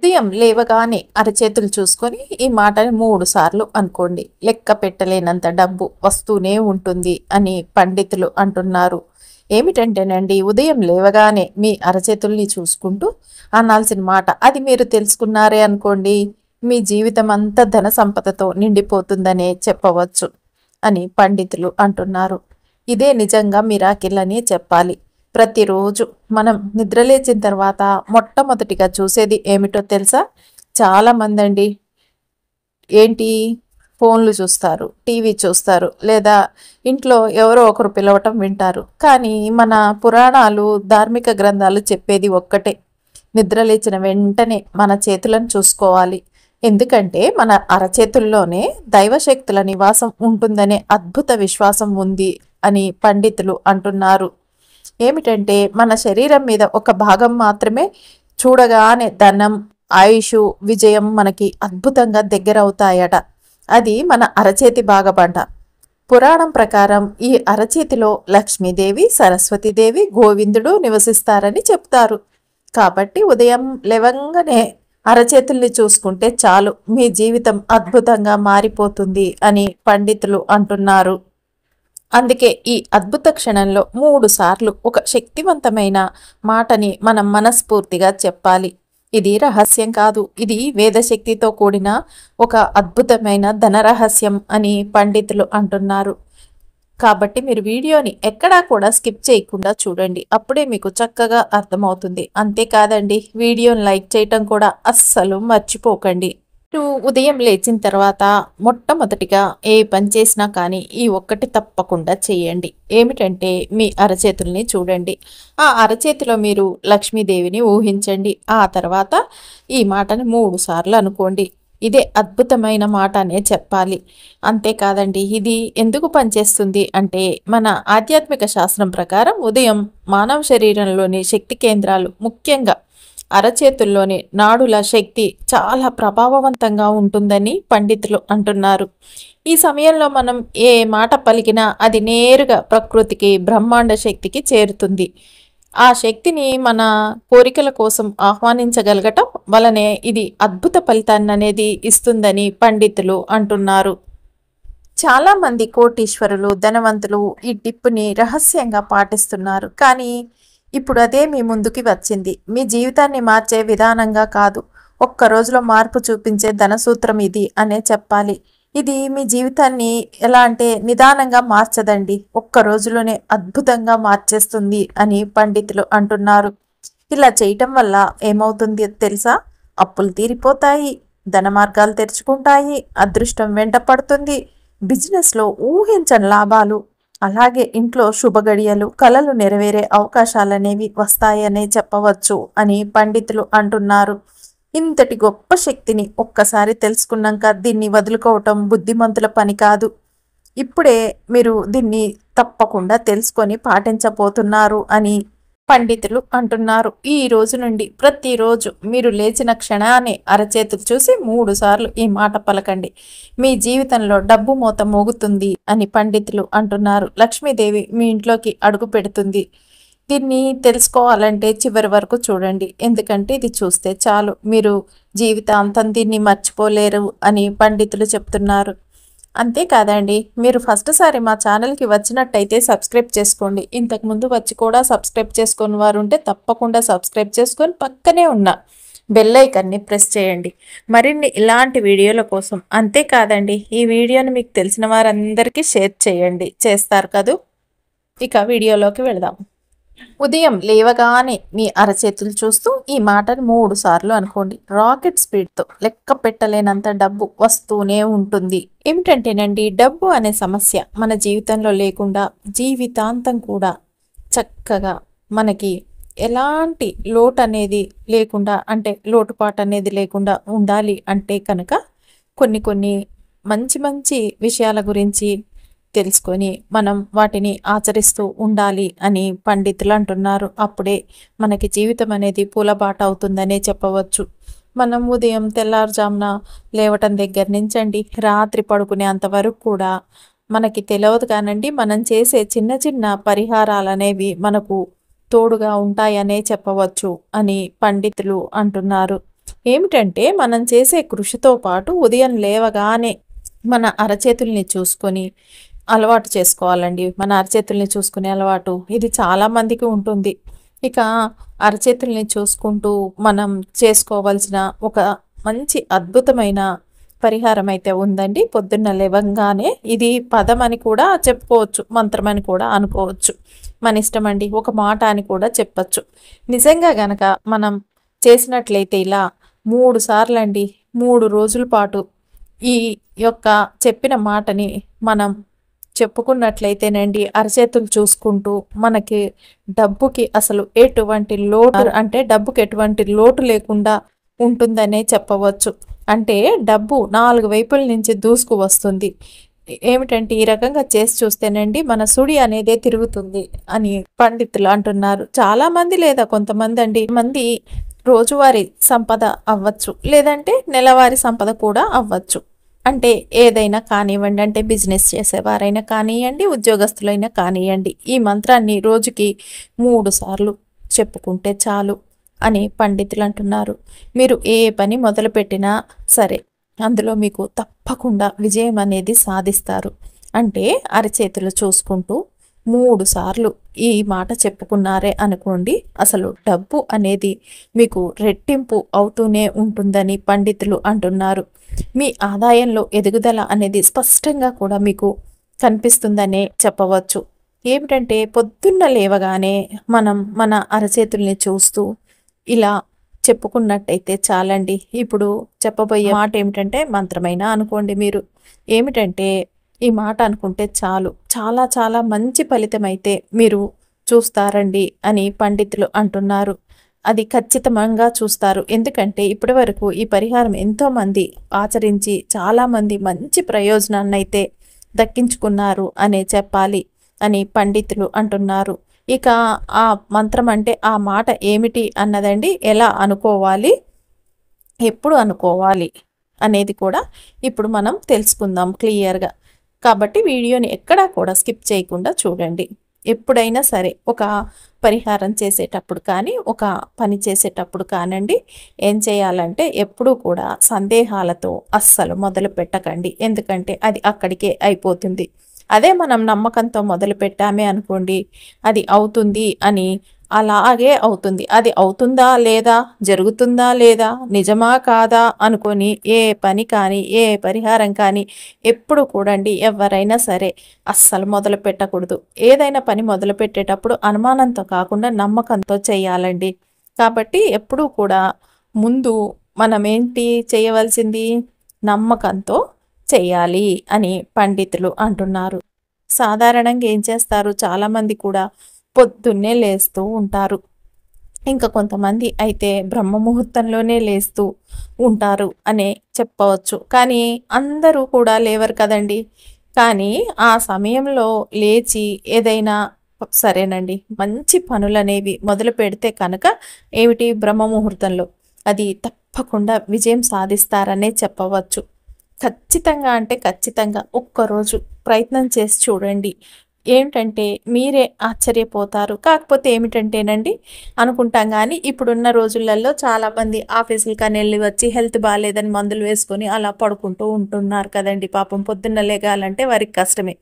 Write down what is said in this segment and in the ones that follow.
ఉదయం లేవగానే అరచేతులు చూసుకొని ఈ మాటని 3 సార్లు అనుకోండి. లెక్క పెట్టలేనంత డబ్బు వస్తూనే ఉంటుంది అని పండితులు అంటున్నారు. ఏమిటంటేనండి, ఉదయం లేవగానే మీ అరచేతుల్ని చూసుకుంటూ అనాల్సిన మాట అది మీరు తెలుసుకున్నారే అనుకోండి, మీ జీవితం అంతా ధన సంపదతో నిండిపోతుందనే చెప్పవచ్చు అని పండితులు అంటున్నారు. ఇదే నిజంగా మిరాకిల్ అని చెప్పాలి. ప్రతిరోజు మనం నిద్రలేచిన తర్వాత మొట్టమొదటిగా చూసేది ఏమిటో తెలుసా? చాలామంది అండి ఏంటి, ఫోన్లు చూస్తారు, టీవీ చూస్తారు, లేదా ఇంట్లో ఎవరో ఒకరు పిలవటం వింటారు. కానీ మన పురాణాలు, ధార్మిక గ్రంథాలు చెప్పేది ఒక్కటే, నిద్రలేచిన వెంటనే మన చేతులను చూసుకోవాలి. ఎందుకంటే మన అరచేతుల్లోనే దైవశక్తుల నివాసం ఉంటుందనే అద్భుత విశ్వాసం ఉంది అని పండితులు అంటున్నారు. ఏమిటంటే మన శరీరం మీద ఒక భాగం మాత్రమే చూడగానే ధనం, ఆయుష్, విజయం మనకి అద్భుతంగా దగ్గరవుతాయట. అది మన అరచేతి భాగమంట. పురాణం ప్రకారం ఈ అరచేతిలో లక్ష్మీదేవి, సరస్వతీదేవి, గోవిందుడు నివసిస్తారని చెప్తారు. కాబట్టి ఉదయం లేవంగానే అరచేతుల్ని చూసుకుంటే చాలు, మీ జీవితం అద్భుతంగా మారిపోతుంది అని పండితులు అంటున్నారు. అందుకే ఈ అద్భుత క్షణంలో 3 సార్లు ఒక శక్తివంతమైన మాటని మనం మనస్ఫూర్తిగా చెప్పాలి. ఇది రహస్యం కాదు, ఇది వేదశక్తితో కూడిన ఒక అద్భుతమైన ధన రహస్యం అని పండితులు అంటున్నారు. కాబట్టి మీరు వీడియోని ఎక్కడా కూడా స్కిప్ చేయకుండా చూడండి, అప్పుడే మీకు చక్కగా అర్థమవుతుంది. అంతేకాదండి, వీడియోని లైక్ చేయటం కూడా అస్సలు మర్చిపోకండి. మీరు ఉదయం లేచిన తర్వాత మొట్టమొదటిగా ఏ పని చేసినా కానీ ఈ ఒక్కటి తప్పకుండా చేయండి. ఏమిటంటే మీ అరచేతుల్ని చూడండి. ఆ అరచేతిలో మీరు లక్ష్మీదేవిని ఊహించండి. ఆ తర్వాత ఈ మాటని 3 సార్లు అనుకోండి. ఇదే అద్భుతమైన మాట అనే చెప్పాలి. అంతేకాదండి, ఇది ఎందుకు పనిచేస్తుంది అంటే మన ఆధ్యాత్మిక శాస్త్రం ప్రకారం ఉదయం మానవ శరీరంలోని శక్తి కేంద్రాలు, ముఖ్యంగా అరచేతుల్లోని నాడుల శక్తి చాలా ప్రభావవంతంగా ఉంటుందని పండితులు అంటున్నారు. ఈ సమయంలో మనం ఏ మాట పలికినా అది నేరుగా ప్రకృతికి, బ్రహ్మాండ శక్తికి చేరుతుంది. ఆ శక్తిని మన కోరికల కోసం ఆహ్వానించగలగటం వలనే ఇది అద్భుత ఫలితాన్ని అనేది ఇస్తుందని పండితులు అంటున్నారు. చాలామంది కోటీశ్వరులు, ధనవంతులు ఈ టిప్పుని రహస్యంగా పాటిస్తున్నారు. కానీ ఇప్పుడు అదే మీ ముందుకి వచ్చింది. మీ జీవితాన్ని మార్చే విధానంగా కాదు, ఒక్క రోజులో మార్పు చూపించే ధనసూత్రం ఇది అనే చెప్పాలి. ఇది మీ జీవితాన్ని ఎలా అంటే నిదానంగా మార్చదండి, ఒక్క రోజులోనే అద్భుతంగా మార్చేస్తుంది అని పండితులు అంటున్నారు. ఇలా చేయటం వల్ల ఏమవుతుంది తెలుసా? అప్పులు తీరిపోతాయి, ధన మార్గాలు తెరుచుకుంటాయి, అదృష్టం వెంట పడుతుంది, బిజినెస్లో ఊహించని లాభాలు, అలాగే ఇంట్లో శుభగడియలు, కలలు నెరవేరే అవకాశాలనేవి వస్తాయనే చెప్పవచ్చు అని పండితులు అంటున్నారు. ఇంతటి గొప్ప శక్తిని ఒక్కసారి తెలుసుకున్నాక దీన్ని వదులుకోవటం బుద్ధిమంతుల పని కాదు. ఇప్పుడే మీరు దీన్ని తప్పకుండా తెలుసుకొని పాటించబోతున్నారు అని పండితులు అంటున్నారు. ఈ రోజు నుండి ప్రతిరోజు మీరు లేచిన క్షణాన్ని అరచేతులు చూసి 3 సార్లు ఈ మాట పలకండి. మీ జీవితంలో డబ్బు మోత మోగుతుంది అని పండితులు అంటున్నారు. లక్ష్మీదేవి మీ ఇంట్లోకి అడుగు పెడుతుంది. దీన్ని తెలుసుకోవాలంటే చివరి వరకు చూడండి, ఎందుకంటే ఇది చూస్తే చాలు, మీరు జీవితాంతం దీన్ని మర్చిపోలేరు అని పండితులు చెప్తున్నారు. అంతేకాదండి, మీరు ఫస్ట్ సారి మా ఛానల్కి వచ్చినట్టయితే సబ్స్క్రైబ్ చేసుకోండి. ఇంతకుముందు వచ్చి కూడా సబ్స్క్రైబ్ చేసుకుని వారు ఉంటే తప్పకుండా సబ్స్క్రైబ్ చేసుకొని పక్కనే ఉన్న బెల్ ఐకాన్ని ప్రెస్ చేయండి మరిన్ని ఇలాంటి వీడియోల కోసం. అంతేకాదండి, ఈ వీడియోని మీకు తెలిసిన వారందరికీ షేర్ చేయండి, చేస్తారు కదూ. ఇక వీడియోలోకి వెళదాం. ఉదయం లేవగానే మీ అరచేతులు చూస్తూ ఈ మాటను 3 సార్లు అనుకోండి. రాకెట్ స్పీడ్తో లెక్క పెట్టలేనంత డబ్బు వస్తూనే ఉంటుంది. ఏమిటంటేనండి, డబ్బు అనే సమస్య మన జీవితంలో లేకుండా జీవితాంతం కూడా చక్కగా మనకి ఎలాంటి లోటు అనేది లేకుండా, అంటే లోటుపాటు అనేది లేకుండా ఉండాలి అంటే కనుక కొన్ని మంచి మంచి విషయాల గురించి తెలుసుకొని మనం వాటిని ఆచరిస్తూ ఉండాలి అని పండితులు అంటున్నారు. అప్పుడే మనకి జీవితం అనేది పూలబాట అవుతుందనే చెప్పవచ్చు. మనం ఉదయం తెల్లారుజామున లేవటం దగ్గర నుంచండి రాత్రి పడుకునేంత వరకు కూడా మనకి తెలియదు కానండి, మనం చేసే చిన్న చిన్న పరిహారాలు అనేవి మనకు తోడుగా ఉంటాయనే చెప్పవచ్చు అని పండితులు అంటున్నారు. ఏమిటంటే మనం చేసే కృషితో పాటు ఉదయం లేవగానే మన అరచేతుల్ని చూసుకొని అలవాటు చేసుకోవాలండి. మన అరచేతుల్ని చూసుకునే అలవాటు ఇది చాలా మందికి ఉంటుంది. ఇక అరచేతుల్ని చూసుకుంటూ మనం చేసుకోవాల్సిన ఒక మంచి అద్భుతమైన పరిహారం అయితే ఉందండి. పొద్దున్న లేవంగానే ఇది పదం అని కూడా చెప్పుకోవచ్చు, మంత్రం అని కూడా అనుకోవచ్చు. మన ఇష్టం అండి. ఒక మాట అని కూడా చెప్పచ్చు. నిజంగా గనక మనం చేసినట్లయితే ఇలా 3 సార్లండి 3 రోజుల పాటు ఈ యొక్క చెప్పిన మాటని మనం చెప్పుకున్నట్లయితేనండి అరచేతులు చూసుకుంటూ మనకి డబ్బుకి అసలు ఎటువంటి లోటు అంటే డబ్బుకి ఎటువంటి లోటు లేకుండా ఉంటుందనే చెప్పవచ్చు. అంటే డబ్బు 4 వైపుల నుంచి దూసుకు వస్తుంది. ఏమిటంటే ఈ రకంగా చేసి చూస్తేనండి మన సుడి అనేదే తిరుగుతుంది అని పండితులు అంటున్నారు. చాలా మంది లేదా కొంతమంది అండి మంది రోజువారీ సంపద అవ్వచ్చు, లేదంటే నెలవారీ సంపద కూడా అవ్వచ్చు. అంటే ఏదైనా కానివ్వండి, అంటే బిజినెస్ చేసేవారైనా కానివ్వండి, ఉద్యోగస్తులైనా కానివ్వండి, ఈ మంత్రాన్ని రోజుకి 3 సార్లు చెప్పుకుంటే చాలు అని పండితులు అంటున్నారు. మీరు ఏ పని మొదలుపెట్టినా సరే అందులో మీకు తప్పకుండా విజయం అనేది సాధిస్తారు. అంటే అరచేతులు చూసుకుంటూ 3 సార్లు ఈ మాట చెప్పుకున్నారే అనుకోండి, అసలు డబ్బు అనేది మీకు రెట్టింపు అవుతూనే ఉంటుందని పండితులు అంటున్నారు. మీ ఆదాయంలో ఎదుగుదల అనేది స్పష్టంగా కూడా మీకు కనిపిస్తుందనే చెప్పవచ్చు. ఏమిటంటే పొద్దున్న లేవగానే మనం మన అరచేతుల్ని చూస్తూ ఇలా చెప్పుకున్నట్టయితే చాలండి. ఇప్పుడు చెప్పబోయే మాట ఏమిటంటే మంత్రమైనా అనుకోండి మీరు. ఏమిటంటే ఈ మాట అనుకుంటే చాలు, చాలా చాలా మంచి ఫలితం అయితే మీరు చూస్తారండి అని పండితులు అంటున్నారు. అది ఖచ్చితంగా చూస్తారు. ఎందుకంటే ఇప్పటి వరకు ఈ పరిహారం ఎంతోమంది ఆచరించి చాలామంది మంచి ప్రయోజనాన్ని అయితే దక్కించుకున్నారు అనే చెప్పాలి అని పండితులు అంటున్నారు. ఇక ఆ మంత్రం అంటే ఆ మాట ఏమిటి అన్నదండి, ఎలా అనుకోవాలి, ఎప్పుడు అనుకోవాలి అనేది కూడా ఇప్పుడు మనం తెలుసుకుందాం క్లియర్గా. కాబట్టి వీడియోని ఎక్కడా కూడా స్కిప్ చేయకుండా చూడండి. ఎప్పుడైనా సరే ఒక పరిహారం చేసేటప్పుడు కానీ, ఒక పని చేసేటప్పుడు కానండి, ఏం చేయాలంటే ఎప్పుడూ కూడా సందేహాలతో అస్సలు మొదలు పెట్టకండి. ఎందుకంటే అది అక్కడికే అయిపోతుంది. అదే మనం నమ్మకంతో మొదలు పెట్టామే అనుకోండి, అది అవుతుంది అని అలాగే అవుతుంది. అది అవుతుందా లేదా, జరుగుతుందా లేదా, నిజమా కాదా అనుకొని ఏ పని కానీ, ఏ పరిహారం కానీ ఎప్పుడు కూడండి ఎవరైనా సరే అస్సలు మొదలు పెట్టకూడదు. ఏదైనా పని మొదలు పెట్టేటప్పుడు అనుమానంతో కాకుండా నమ్మకంతో చేయాలండి. కాబట్టి ఎప్పుడూ కూడా ముందు మనం ఏంటి చేయవలసింది, నమ్మకంతో చేయాలి అని పండితులు అంటున్నారు. సాధారణంగా ఏం చేస్తారు, చాలామంది కూడా పొద్దున్నే లేస్తూ ఉంటారు. ఇంకా కొంతమంది అయితే బ్రహ్మ ముహూర్తంలోనే లేస్తూ ఉంటారు అనే చెప్పవచ్చు. కానీ అందరూ కూడా లేవరు కదండి. కానీ ఆ సమయంలో లేచి ఏదైనా సరేనండి మంచి పనులనేవి మొదలు పెడితే కనుక ఏమిటి బ్రహ్మ ముహూర్తంలో అది తప్పకుండా విజయం సాధిస్తారనే చెప్పవచ్చు. ఖచ్చితంగా అంటే ఖచ్చితంగా ఒక్కరోజు ప్రయత్నం చేసి చూడండి. ఏంటంటే మీరే ఆశ్చర్యపోతారు. కాకపోతే ఏమిటంటేనండి అనుకుంటాం కానీ ఇప్పుడున్న రోజులలో చాలామంది ఆఫీసులకని వెళ్ళి వచ్చి హెల్త్ బాగాలేదని మందులు వేసుకొని అలా పడుకుంటూ ఉంటున్నారు కదండి. పాపం పొద్దున్న లేగాలంటే వారికి కష్టమే.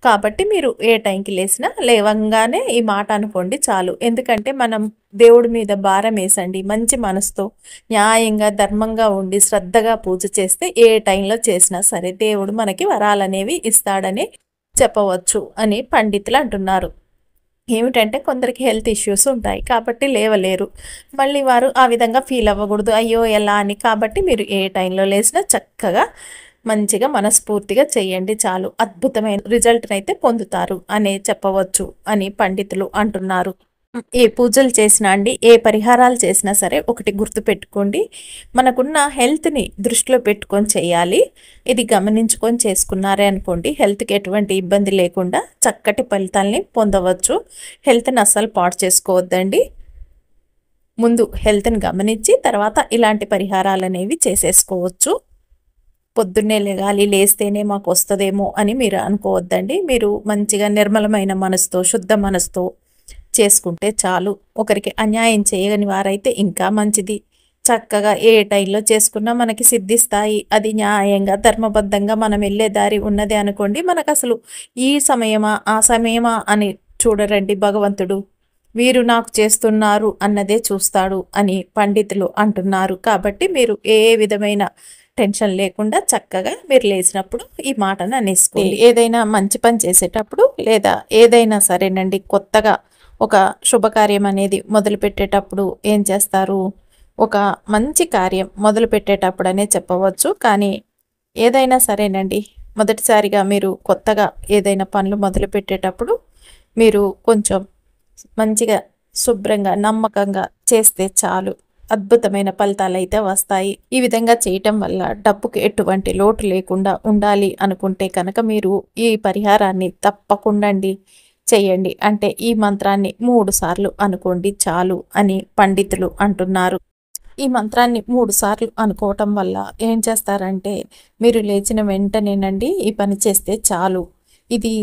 కాబట్టి మీరు ఏ టైంకి లేసినా లేవంగానే ఈ మాట అనుకోండి చాలు. ఎందుకంటే మనం దేవుడి మీద భారం వేసండి మంచి మనసుతో న్యాయంగా ధర్మంగా ఉండి శ్రద్ధగా పూజ చేస్తే ఏ టైంలో చేసినా సరే దేవుడు మనకి వరాలనేవి ఇస్తాడని చెప్పవచ్చు అని పండితులు అంటున్నారు. ఏమిటంటే కొందరికి హెల్త్ ఇష్యూస్ ఉంటాయి కాబట్టి లేవలేరు. మళ్ళీ వారు ఆ విధంగా ఫీల్ అవ్వకూడదు, అయ్యో ఎలా అని. కాబట్టి మీరు ఏ టైంలో లేసినా చక్కగా మంచిగా మనస్ఫూర్తిగా చేయండి చాలు, అద్భుతమైన రిజల్ట్ని అయితే పొందుతారు అనే చెప్పవచ్చు అని పండితులు అంటున్నారు. ఏ పూజలు చేసినా అండి, ఏ పరిహారాలు చేసినా సరే ఒకటి గుర్తుపెట్టుకోండి, మనకున్న హెల్త్ని దృష్టిలో పెట్టుకొని చేయాలి. ఇది గమనించుకొని చేసుకున్నారే అనుకోండి, హెల్త్కి ఎటువంటి ఇబ్బంది లేకుండా చక్కటి ఫలితాలని పొందవచ్చు. హెల్త్ని అస్సలు పాడు చేసుకోవద్దండి. ముందు హెల్త్ని గమనించి తర్వాత ఇలాంటి పరిహారాలు అనేవి చేసేసుకోవచ్చు. పొద్దున్నే లేగాలి, లేస్తేనే మాకు వస్తుందేమో అని మీరు అనుకోవద్దండి. మీరు మంచిగా నిర్మలమైన మనసుతో, శుద్ధ మనసుతో చేసుకుంటే చాలు. ఒకరికి అన్యాయం చేయని వారైతే ఇంకా మంచిది. చక్కగా ఏ టైంలో చేసుకున్నా మనకి సిద్ధిస్తాయి. అది న్యాయంగా, ధర్మబద్ధంగా మనం వెళ్ళే దారి ఉన్నది అనుకోండి. మనకసలు ఈ సమయమా, ఆ సమయమా అని చూడరండి భగవంతుడు. వీరు నాకు చేస్తున్నారు అన్నదే చూస్తాడు అని పండితులు అంటున్నారు. కాబట్టి మీరు ఏ విధమైన టెన్షన్ లేకుండా చక్కగా మీరు లేచినప్పుడు ఈ మాటను అనేసుకోండి. ఏదైనా మంచి పని చేసేటప్పుడు లేదా ఏదైనా సరేనండి, కొత్తగా ఒక శుభకార్యం అనేది మొదలుపెట్టేటప్పుడు ఏం చేస్తారు? ఒక మంచి కార్యం మొదలుపెట్టేటప్పుడనే చెప్పవచ్చు. కానీ ఏదైనా సరేనండి, మొదటిసారిగా మీరు కొత్తగా ఏదైనా పనులు మొదలుపెట్టేటప్పుడు మీరు కొంచెం మంచిగా, శుభ్రంగా, నమ్మకంగా చేస్తే చాలు. అద్భుతమైన ఫలితాలైతే వస్తాయి. ఈ విధంగా చేయటం వల్ల డబ్బుకి ఎటువంటి లోటు లేకుండా ఉండాలి అనుకుంటే కనుక మీరు ఈ పరిహారాన్ని తప్పకుండా చేయండి. అంటే ఈ మంత్రాన్ని 3 సార్లు అనుకోండి చాలు అని పండితులు అంటున్నారు. ఈ మంత్రాన్ని 3 సార్లు అనుకోవటం వల్ల ఏం చేస్తారంటే మీరు లేచిన వెంటనేనండి ఈ పని చేస్తే చాలు, ఇది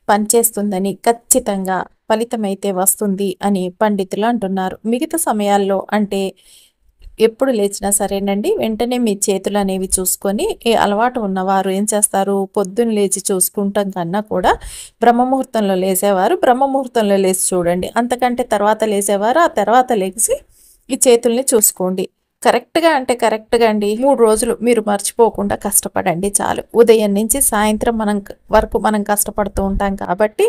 పనిచేస్తుందని, ఖచ్చితంగా ఫలితమైతే వస్తుంది అని పండితులు అంటున్నారు. మిగతా సమయాల్లో అంటే ఎప్పుడు లేచినా సరేనండి వెంటనే మీ చేతులు అనేవి చూసుకొని, ఏ అలవాటు ఉన్నవారు ఏం చేస్తారు, పొద్దున్న లేచి చూసుకుంటాం కన్నా కూడా బ్రహ్మముహూర్తంలో లేసేవారు బ్రహ్మముహూర్తంలో లేచి చూడండి. అంతకంటే తర్వాత లేసేవారు ఆ తర్వాత లేచి ఈ చేతుల్ని చూసుకోండి. కరెక్ట్గా అంటే కరెక్ట్గా 3 రోజులు మీరు మర్చిపోకుండా కష్టపడండి చాలు. ఉదయం నుంచి సాయంత్రం వరకు మనం కష్టపడుతూ ఉంటాం కాబట్టి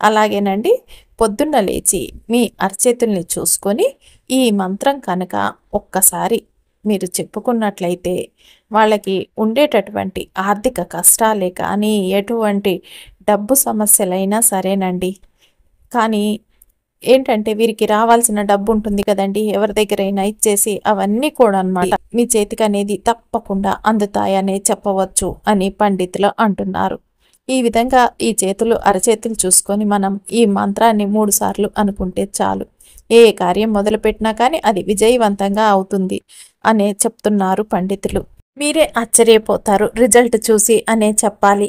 అలాగేనండి. పొద్దున్న లేచి మీ అరచేతుల్ని చూసుకొని ఈ మంత్రం కనుక ఒక్కసారి మీరు చెప్పుకున్నట్లయితే వాళ్ళకి ఉండేటటువంటి ఆర్థిక కష్టాలే కానీ, ఎటువంటి డబ్బు సమస్యలైనా సరేనండి, కానీ ఏంటంటే వీరికి రావాల్సిన డబ్బు ఉంటుంది కదండి, ఎవరి దగ్గరైనా ఇచ్చేసి అవన్నీ కూడా అన్నమాట మీ చేతికి అనేది తప్పకుండా అందుతాయనే చెప్పవచ్చు అని పండితులు అంటున్నారు. ఈ విధంగా ఈ చేతులు అరచేతులు చూసుకొని మనం ఈ మంత్రాన్ని 3 సార్లు అనుకుంటే చాలు. ఏ కార్యం మొదలుపెట్టినా కానీ అది విజయవంతంగా అవుతుంది అనే చెప్తున్నారు పండితులు. మీరే ఆశ్చర్యపోతారు రిజల్ట్ చూసి అనే చెప్పాలి.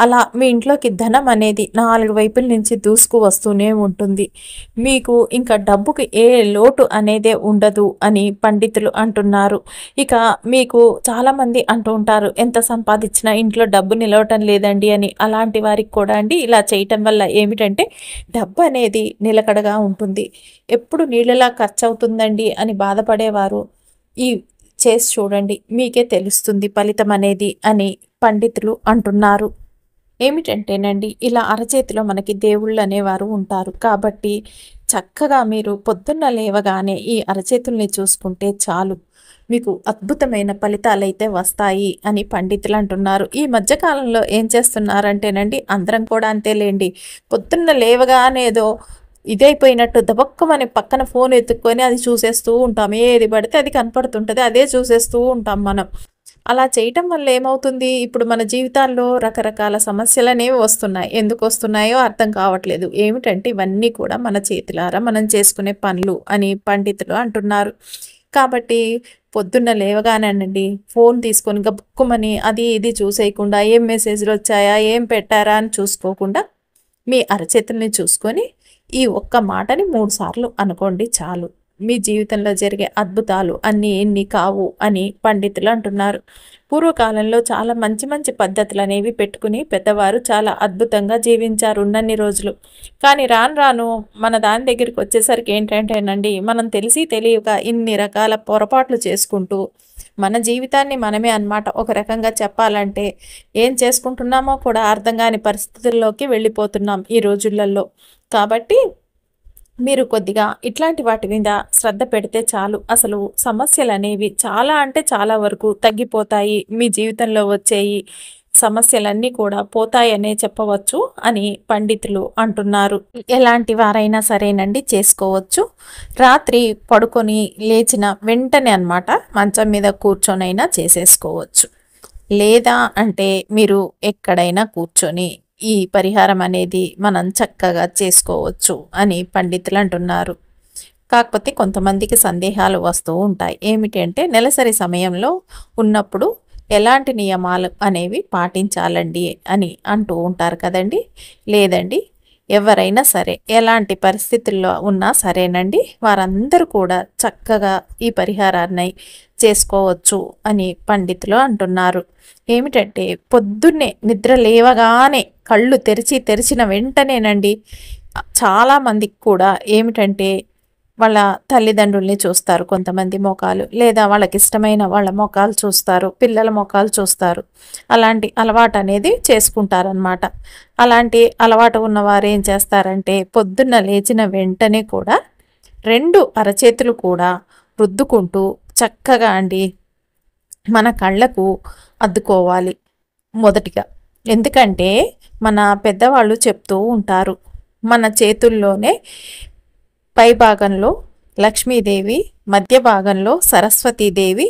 అలా మీ ఇంట్లోకి ధనం అనేది 4 వైపుల నుంచి దూసుకు వస్తూనే ఉంటుంది. మీకు ఇంకా డబ్బుకి ఏ లోటు అనేదే ఉండదు అని పండితులు అంటున్నారు. ఇక మీకు చాలామంది అంటూ ఉంటారు, ఎంత సంపాదించినా ఇంట్లో డబ్బు నిలవటం లేదండి అని. అలాంటి వారికి కూడా ఇలా చేయటం వల్ల ఏమిటంటే డబ్బు అనేది నిలకడగా ఉంటుంది. ఎప్పుడు నీళ్ళలా ఖర్చు అవుతుందండి అని బాధపడేవారు ఈ చేసి చూడండి, మీకే తెలుస్తుంది ఫలితం అనేది అని పండితులు అంటున్నారు. ఏమిటంటేనండి ఇలా అరచేతిలో మనకి దేవుళ్ళు అనేవారు ఉంటారు. కాబట్టి చక్కగా మీరు పొద్దున్న లేవగానే ఈ అరచేతుల్ని చూసుకుంటే చాలు, మీకు అద్భుతమైన ఫలితాలైతే వస్తాయి అని పండితులు అంటున్నారు. ఈ మధ్యకాలంలో ఏం చేస్తున్నారంటేనండి అందరం కూడా అంతేలేండి, పొద్దున్న లేవగానే ఏదో ఇదైపోయినట్టు దబక్కమని పక్కన ఫోన్ ఎత్తుక్కొని అది చూసేస్తూ ఉంటాం. ఏది పడితే అది కనపడుతుంటుంది, అదే చూసేస్తూ ఉంటాం మనం. అలా చేయటం వల్ల ఏమవుతుంది, ఇప్పుడు మన జీవితాల్లో రకరకాల సమస్యలు అనేవి వస్తున్నాయి. ఎందుకు వస్తున్నాయో అర్థం కావట్లేదు. ఏమిటంటే ఇవన్నీ కూడా మన చేతులారా మనం చేసుకునే పనులు అని పండితులు అంటున్నారు. కాబట్టి పొద్దున్న లేవగానేనండి ఫోన్ తీసుకొని గబుక్కుమని అది ఇది చూసేయకుండా, ఏం మెసేజ్లు వచ్చాయా, ఏం పెట్టారా అని చూసుకోకుండా మీ అరచేతుల్ని చూసుకొని ఈ ఒక్క మాటని 3 సార్లు అనుకోండి చాలు. మీ జీవితంలో జరిగే అద్భుతాలు అన్నీ ఎన్ని కావు అని పండితులు అంటున్నారు. పూర్వకాలంలో చాలా మంచి మంచి పద్ధతులు అనేవి పెట్టుకుని పెద్దవారు చాలా అద్భుతంగా జీవించారు ఉన్నన్ని రోజులు. కానీ రాను రాను మన దాని దగ్గరికి వచ్చేసరికి ఏంటంటేనండి మనం తెలిసి తెలియక ఇన్ని రకాల పొరపాట్లు చేసుకుంటూ మన జీవితాన్ని మనమే అన్నమాట ఒక రకంగా చెప్పాలంటే ఏం చేసుకుంటున్నామో కూడా అర్థం కాని పరిస్థితుల్లోకి వెళ్ళిపోతున్నాం ఈ రోజులలో. కాబట్టి మీరు కొద్దిగా ఇట్లాంటి వాటి మీద శ్రద్ధ పెడితే చాలు. అసలు సమస్యలు అనేవి చాలా అంటే చాలా వరకు తగ్గిపోతాయి. మీ జీవితంలో వచ్చేయి సమస్యలన్నీ కూడా పోతాయనే చెప్పవచ్చు అని పండితులు అంటున్నారు. ఎలాంటి వారైనా సరేనండి చేసుకోవచ్చు. రాత్రి పడుకొని లేచిన వెంటనే అన్నమాట మంచం మీద కూర్చొనైనా చేసేసుకోవచ్చు. లేదా అంటే మీరు ఎక్కడైనా కూర్చొని ఈ పరిహారం అనేది మనం చక్కగా చేసుకోవచ్చు అని పండితులు అంటున్నారు. కాకపోతే కొంతమందికి సందేహాలు వస్తూ ఉంటాయి. ఏమిటంటే నెలసరి సమయంలో ఉన్నప్పుడు ఎలాంటి నియమాలు అనేవి పాటించాలండి అని అంటూ ఉంటారు కదండి. లేదండి, ఎవరైనా సరే ఎలాంటి పరిస్థితుల్లో ఉన్నా సరేనండి, వారందరూ కూడా చక్కగా ఈ పరిహారాన్ని చేసుకోవచ్చు అని పండితులు అంటున్నారు. ఏమిటంటే పొద్దున్నే నిద్ర లేవగానే కళ్ళు తెరిచిన వెంటనేనండి చాలామందికి కూడా ఏమిటంటే వాళ్ళ తల్లిదండ్రుల్ని చూస్తారు, కొంతమంది మొఖాలు, లేదా వాళ్ళకి ఇష్టమైన వాళ్ళ మొఖాలు చూస్తారు, పిల్లల మొఖాలు చూస్తారు. అలాంటి అలవాటు అనేది చేసుకుంటారనమాట. అలాంటి అలవాటు ఉన్నవారు ఏం చేస్తారంటే పొద్దున్న లేచిన వెంటనే కూడా 2 అరచేతులు కూడా రుద్దుకుంటూ చక్కగా అండి మన కళ్ళకు అద్దుకోవాలి మొదటిగా. ఎందుకంటే మన పెద్దవాళ్ళు చెప్తూ ఉంటారు, మన చేతుల్లోనే పై భాగంలో లక్ష్మీదేవి, మధ్య భాగంలో సరస్వతీదేవి,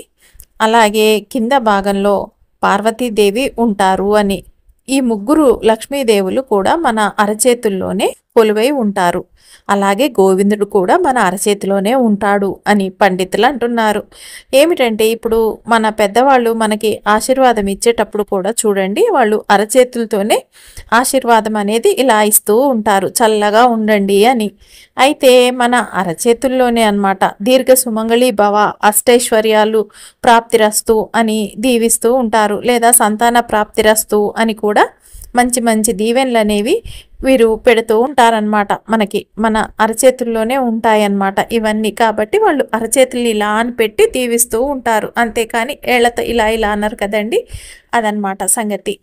అలాగే కింద భాగంలో పార్వతీదేవి ఉంటారు అని. ఈ ముగ్గురు లక్ష్మీదేవులు కూడా మన అరచేతుల్లోనే కొలువై ఉంటారు. అలాగే గోవిందుడు కూడా మన అరచేతిలోనే ఉంటాడు అని పండితులు అంటున్నారు. ఏమిటంటే ఇప్పుడు మన పెద్దవాళ్ళు మనకి ఆశీర్వాదం ఇచ్చేటప్పుడు కూడా చూడండి, వాళ్ళు అరచేతులతోనే ఆశీర్వాదం అనేది ఇలా ఇస్తూ ఉంటారు, చల్లగా ఉండండి అని. అయితే మన అరచేతుల్లోనే అన్నమాట దీర్ఘ సుమంగళి భవ, అష్టైశ్వర్యాలు ప్రాప్తిరస్తు అని దీవిస్తూ ఉంటారు, లేదా సంతాన ప్రాప్తిరస్తు అని కూడా మంచి మంచి దీవెనలు అనేవి వీరు పెడుతూ ఉంటారనమాట. మనకి మన అరచేతుల్లోనే ఉంటాయన్నమాట ఇవన్నీ. కాబట్టి వాళ్ళు అరచేతులు ఇలా అని పెట్టి దీవిస్తూ ఉంటారు, అంతేకాని ఏళ్లతో ఇలా ఇలా అన్నారు కదండి, అదనమాట సంగతి.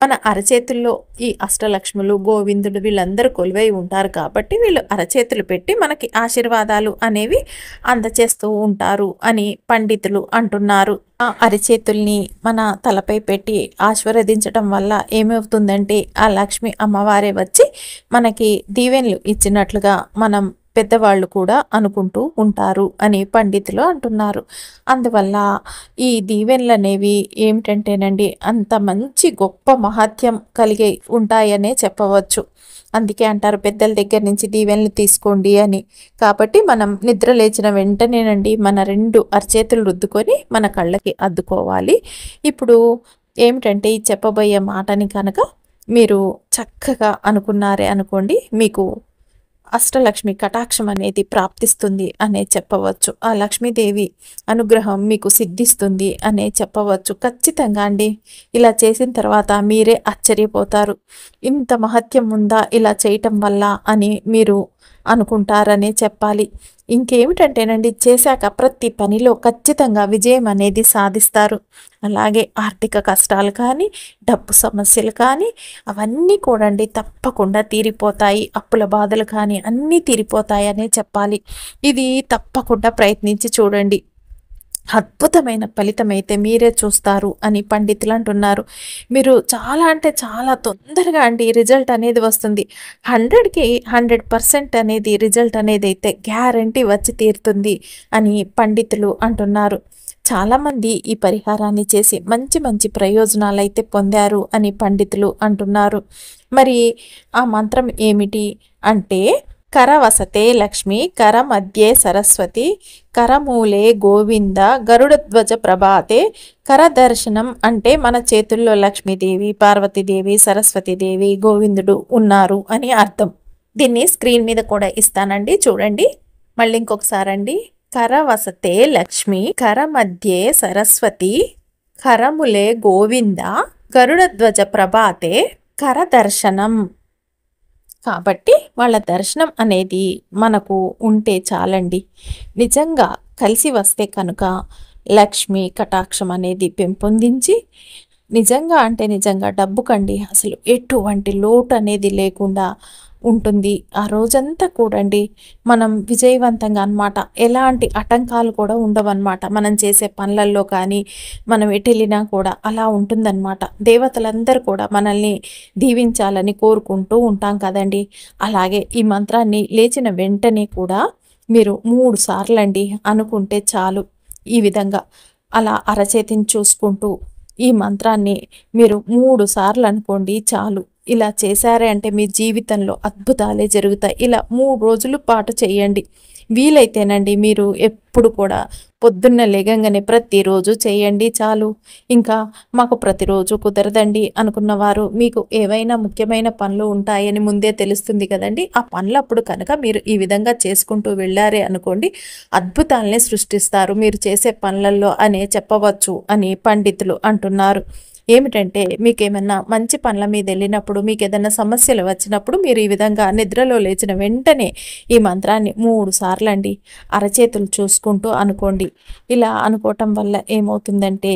మన అరచేతుల్లో ఈ అష్టలక్ష్ములు, గోవిందుడు వీళ్ళందరూ కొలువై ఉంటారు కాబట్టి వీళ్ళు అరచేతులు పెట్టి మనకి ఆశీర్వాదాలు అనేవి అందచేస్తూ ఉంటారు అని పండితులు అంటున్నారు. ఆ అరచేతుల్ని మన తలపై పెట్టి ఆశీర్వదించడం వల్ల ఏమవుతుందంటే ఆ లక్ష్మి అమ్మవారే వచ్చి మనకి దీవెనలు ఇచ్చినట్లుగా మనం పెద్దవాళ్ళు కూడా అనుకుంటూ ఉంటారు అని పండితులు అంటున్నారు. అందువల్ల ఈ దీవెనలు అనేవి ఏమిటంటేనండి అంత మంచి గొప్ప మహత్యం కలిగి ఉంటాయనే చెప్పవచ్చు. అందుకే అంటారు పెద్దల దగ్గర నుంచి దీవెనలు తీసుకోండి అని. కాబట్టి మనం నిద్ర లేచిన వెంటనేనండి మన 2 అరచేతులు రుద్దుకొని మన కళ్ళకి అద్దుకోవాలి. ఇప్పుడు ఏమిటంటే ఈ చెప్పబోయే మాటని కనుక మీరు చక్కగా అనుకున్నారే అనుకోండి, మీకు అష్టలక్ష్మి కటాక్షం అనేది ప్రాప్తిస్తుంది అనే చెప్పవచ్చు. ఆ లక్ష్మీదేవి అనుగ్రహం మీకు సిద్ధిస్తుంది అనే చెప్పవచ్చు. ఖచ్చితంగా అండి ఇలా చేసిన తర్వాత మీరే ఆశ్చర్యపోతారు, ఇంత మహత్యం ఉందా ఇలా చేయటం వల్ల అని మీరు అనుకుంటారనే చెప్పాలి. ఇంకేమిటంటేనండి చేశాక ప్రతి పనిలో ఖచ్చితంగా విజయం అనేది సాధిస్తారు. అలాగే ఆర్థిక కష్టాలు కానీ, డబ్బు సమస్యలు కానీ అవన్నీ కూడా అండి తప్పకుండా తీరిపోతాయి. అప్పుల బాధలు కానీ అన్నీ తీరిపోతాయనే చెప్పాలి. ఇది తప్పకుండా ప్రయత్నించి చూడండి, అద్భుతమైన ఫలితం అయితే మీరే చూస్తారు అని పండితులు అంటున్నారు. మీరు చాలా అంటే చాలా తొందరగా అండి రిజల్ట్ అనేది వస్తుంది. 100కి 100% అనేది రిజల్ట్ అనేది అయితే గ్యారంటీ వచ్చి తీరుతుంది అని పండితులు అంటున్నారు. చాలామంది ఈ పరిహారాన్ని చేసి మంచి మంచి ప్రయోజనాలు అయితే పొందారు అని పండితులు అంటున్నారు. మరి ఆ మంత్రం ఏమిటి అంటే కరవసతే లక్ష్మి, కర మధ్యే సరస్వతి, కరమూలే గోవింద, గరుడధ్వజ ప్రభాతే. కరదర్శనం అంటే మన చేతుల్లో లక్ష్మీదేవి, పార్వతీదేవి, సరస్వతీదేవి, గోవిందుడు ఉన్నారు అని అర్థం. దీన్ని స్క్రీన్ మీద కూడా ఇస్తానండి, చూడండి. మళ్ళీ ఇంకొకసారండి. కరవసతే లక్ష్మి, కర మధ్యే సరస్వతి, కరములే గోవింద, గరుడధ్వజ ప్రభాతే. కరదర్శనం కాబట్టి వాళ్ళ దర్శనం అనేది మనకు ఉంటే చాలండి. నిజంగా కలిసి వస్తే కనుక లక్ష్మి కటాక్షం అనేది పెంపొందించి నిజంగా అంటే నిజంగా డబ్బుకండి అసలు ఎటువంటి లోటు అనేది లేకుండా ఉంటుంది. ఆ రోజంతా కూడండి మనం విజయవంతంగా అన్నమాట, ఎలాంటి ఆటంకాలు కూడా ఉండవన్నమాట. మనం చేసే పనులలో కానీ మనం ఎటు వెళ్ళినా కూడా అలా ఉంటుందన్నమాట. దేవతలందరూ కూడా మనల్ని దీవించాలని కోరుకుంటూ ఉంటాం కదండి. అలాగే ఈ మంత్రాన్ని లేచిన వెంటనే కూడా మీరు 3 సార్లు అండి అనుకుంటే చాలు. ఈ విధంగా అలా అరచేతిని చూసుకుంటూ ఈ మంత్రాన్ని మీరు 3 సార్లు అనుకోండి చాలు. ఇలా చేశారే అంటే మీ జీవితంలో అద్భుతాలే జరుగుతాయి. ఇలా 3 రోజుల పాటు చేయండి. వీలైతేనండి మీరు ఎప్పుడు కూడా పొద్దున్న లేగంగానే ప్రతిరోజు చేయండి చాలు. ఇంకా మాకు ప్రతిరోజు కుదరదండి అనుకున్నవారు, మీకు ఏవైనా ముఖ్యమైన పనులు ఉంటాయని ముందే తెలుస్తుంది కదండి, ఆ పనులప్పుడు కనుక మీరు ఈ విధంగా చేసుకుంటూ వెళ్ళారే అనుకోండి, అద్భుతాలనే సృష్టిస్తారు మీరు చేసే పనులలో అనే చెప్పవచ్చు అని పండితులు అంటున్నారు. ఏమిటంటే మీకేమన్నా మంచి పనుల మీద వెళ్ళినప్పుడు, మీకు ఏదైనా సమస్యలు వచ్చినప్పుడు మీరు ఈ విధంగా నిద్రలో లేచిన వెంటనే ఈ మంత్రాన్ని 3 సార్లు అండి అరచేతులు చూసుకుంటూ అనుకోండి. ఇలా అనుకోవటం వల్ల ఏమవుతుందంటే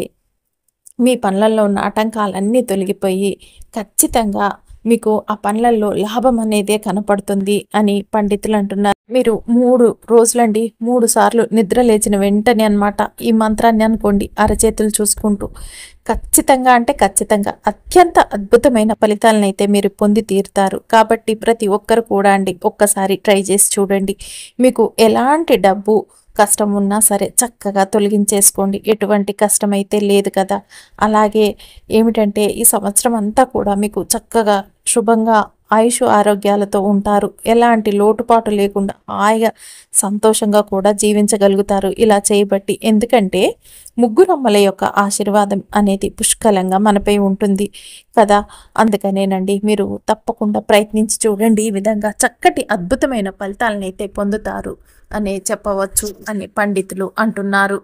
మీ పనులలో ఉన్న ఆటంకాలన్నీ తొలగిపోయి ఖచ్చితంగా మీకు ఆ పనులలో లాభం అనేదే కనపడుతుంది అని పండితులు అంటున్నారు. మీరు 3 రోజులండి 3 సార్లు నిద్ర లేచిన వెంటనే అన్నమాట ఈ మంత్రాన్ని అనుకోండి అరచేతులు చూసుకుంటూ. ఖచ్చితంగా అంటే ఖచ్చితంగా అత్యంత అద్భుతమైన ఫలితాలనైతే మీరు పొంది తీరుతారు. కాబట్టి ప్రతి ఒక్కరు కూడా అండి ఒక్కసారి ట్రై చేసి చూడండి. మీకు ఎలాంటి డబ్బు కష్టం ఉన్నా సరే చక్కగా తొలగించేసుకోండి. ఎటువంటి కష్టమైతే లేదు కదా. అలాగే ఏమిటంటే ఈ సంవత్సరం అంతా కూడా మీకు చక్కగా శుభంగా ఆయుష్ ఆరోగ్యాలతో ఉంటారు. ఎలాంటి లోటుపాటు లేకుండా హాయిగా సంతోషంగా కూడా జీవించగలుగుతారు ఇలా చేయబట్టి. ఎందుకంటే ముగ్గురమ్మల యొక్క ఆశీర్వాదం అనేది పుష్కలంగా మనపై ఉంటుంది కదా. అందుకనేనండి మీరు తప్పకుండా ప్రయత్నించి చూడండి. ఈ విధంగా చక్కటి అద్భుతమైన ఫలితాలనైతే పొందుతారు అనే చెప్పవచ్చు అని పండితులు అంటున్నారు.